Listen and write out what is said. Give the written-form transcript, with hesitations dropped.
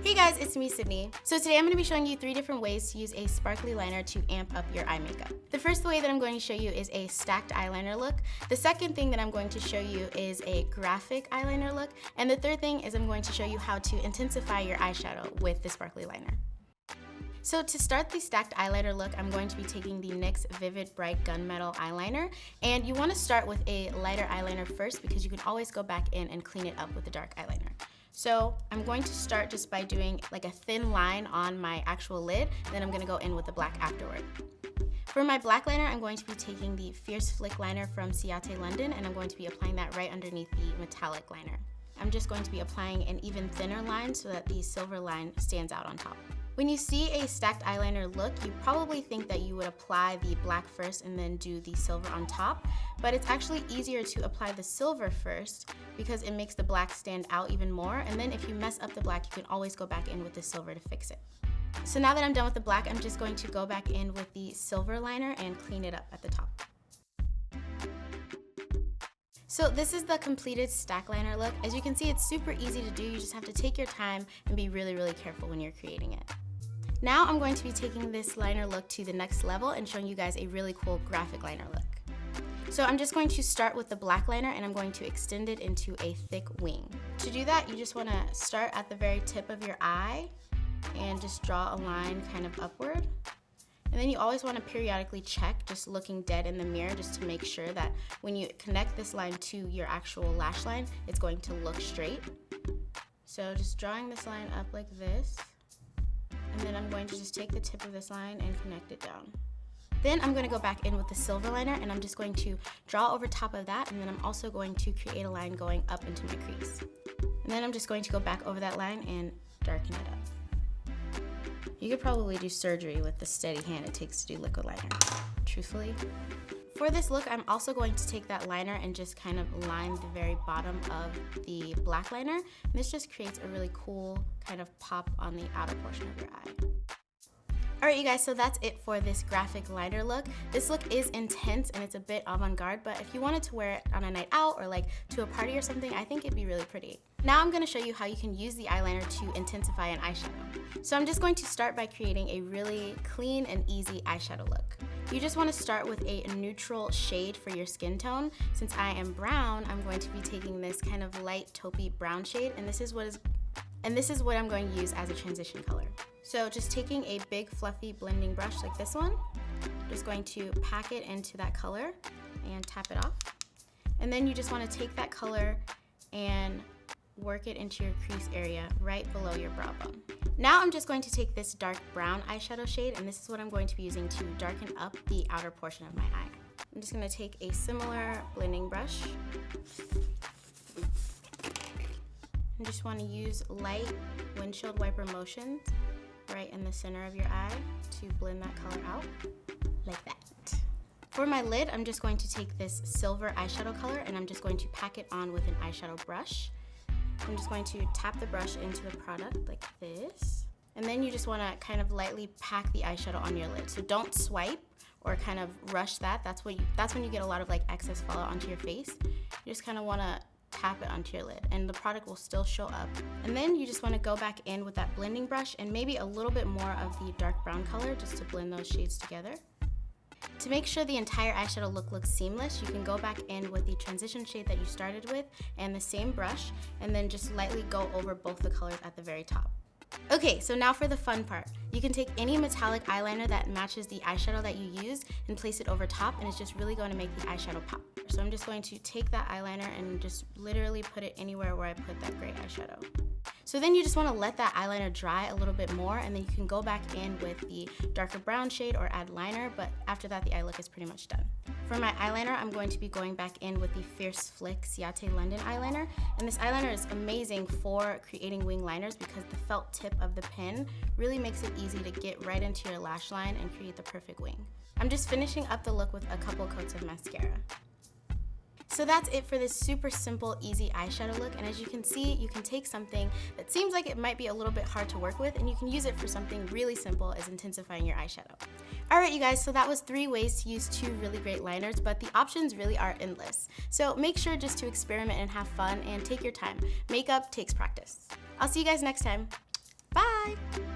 Hey guys, it's me, Cydnee. So today I'm going to be showing you 3 different ways to use a sparkly liner to amp up your eye makeup. The first way that I'm going to show you is a stacked eyeliner look. The second thing that I'm going to show you is a graphic eyeliner look. And the third thing is I'm going to show you how to intensify your eyeshadow with the sparkly liner. So to start the stacked eyeliner look, I'm going to be taking the NYX Vivid Bright Gunmetal eyeliner. And you want to start with a lighter eyeliner first because you can always go back in and clean it up with a dark eyeliner. So I'm going to start just by doing like a thin line on my actual lid, then I'm going to go in with the black afterward. For my black liner, I'm going to be taking the Fierce Flick liner from Ciaté London, and I'm going to be applying that right underneath the metallic liner. I'm just going to be applying an even thinner line so that the silver line stands out on top. When you see a stacked eyeliner look, you probably think that you would apply the black first and then do the silver on top, but it's actually easier to apply the silver first because it makes the black stand out even more, and then if you mess up the black, you can always go back in with the silver to fix it. So now that I'm done with the black, I'm just going to go back in with the silver liner and clean it up at the top. So this is the completed stack liner look. As you can see, it's super easy to do. You just have to take your time and be really, really careful when you're creating it. Now I'm going to be taking this liner look to the next level and showing you guys a really cool graphic liner look. So I'm just going to start with the black liner and I'm going to extend it into a thick wing. To do that, you just want to start at the very tip of your eye and just draw a line kind of upward. And then you always want to periodically check, just looking dead in the mirror just to make sure that when you connect this line to your actual lash line, it's going to look straight. So just drawing this line up like this. And then I'm going to just take the tip of this line and connect it down. Then I'm going to go back in with the silver liner and I'm just going to draw over top of that, and then I'm also going to create a line going up into my crease. And then I'm just going to go back over that line and darken it up. You could probably do surgery with the steady hand it takes to do liquid liner, truthfully. For this look, I'm also going to take that liner and just kind of line the very bottom of the black liner. And this just creates a really cool kind of pop on the outer portion of your eye. Alright you guys, so that's it for this graphic liner look. This look is intense and it's a bit avant-garde, but if you wanted to wear it on a night out or like to a party or something, I think it'd be really pretty. Now I'm going to show you how you can use the eyeliner to intensify an eyeshadow. So I'm just going to start by creating a really clean and easy eyeshadow look. You just want to start with a neutral shade for your skin tone. Since I am brown, I'm going to be taking this kind of light taupey brown shade, and this is what I'm going to use as a transition color. So just taking a big fluffy blending brush like this one, just going to pack it into that color and tap it off. And then you just want to take that color and work it into your crease area right below your brow bone. Now I'm just going to take this dark brown eyeshadow shade, and this is what I'm going to be using to darken up the outer portion of my eye. I'm just going to take a similar blending brush and just want to use light windshield wiper motions right in the center of your eye to blend that color out, like that. For my lid, I'm just going to take this silver eyeshadow color and I'm just going to pack it on with an eyeshadow brush. I'm just going to tap the brush into the product like this. And then you just want to kind of lightly pack the eyeshadow on your lid. So don't swipe or kind of rush that. That's when you get a lot of like excess fallout onto your face. You just kind of want to tap it onto your lid and the product will still show up. And then you just want to go back in with that blending brush and maybe a little bit more of the dark brown color just to blend those shades together. To make sure the entire eyeshadow look looks seamless, you can go back in with the transition shade that you started with and the same brush, and then just lightly go over both the colors at the very top. Okay, so now for the fun part. You can take any metallic eyeliner that matches the eyeshadow that you use and place it over top, and it's just really going to make the eyeshadow pop. So I'm just going to take that eyeliner and just literally put it anywhere where I put that gray eyeshadow. So then you just want to let that eyeliner dry a little bit more, and then you can go back in with the darker brown shade or add liner, but after that the eye look is pretty much done. For my eyeliner, I'm going to be going back in with the Fierce Flicks Ciaté London eyeliner, and this eyeliner is amazing for creating wing liners because the felt tip of the pen really makes it easy to get right into your lash line and create the perfect wing. I'm just finishing up the look with a couple coats of mascara. So that's it for this super simple, easy eyeshadow look, and as you can see, you can take something that seems like it might be a little bit hard to work with, and you can use it for something really simple as intensifying your eyeshadow. Alright you guys, so that was 3 ways to use 2 really great liners, but the options really are endless. So make sure just to experiment and have fun, and take your time. Makeup takes practice. I'll see you guys next time. Bye!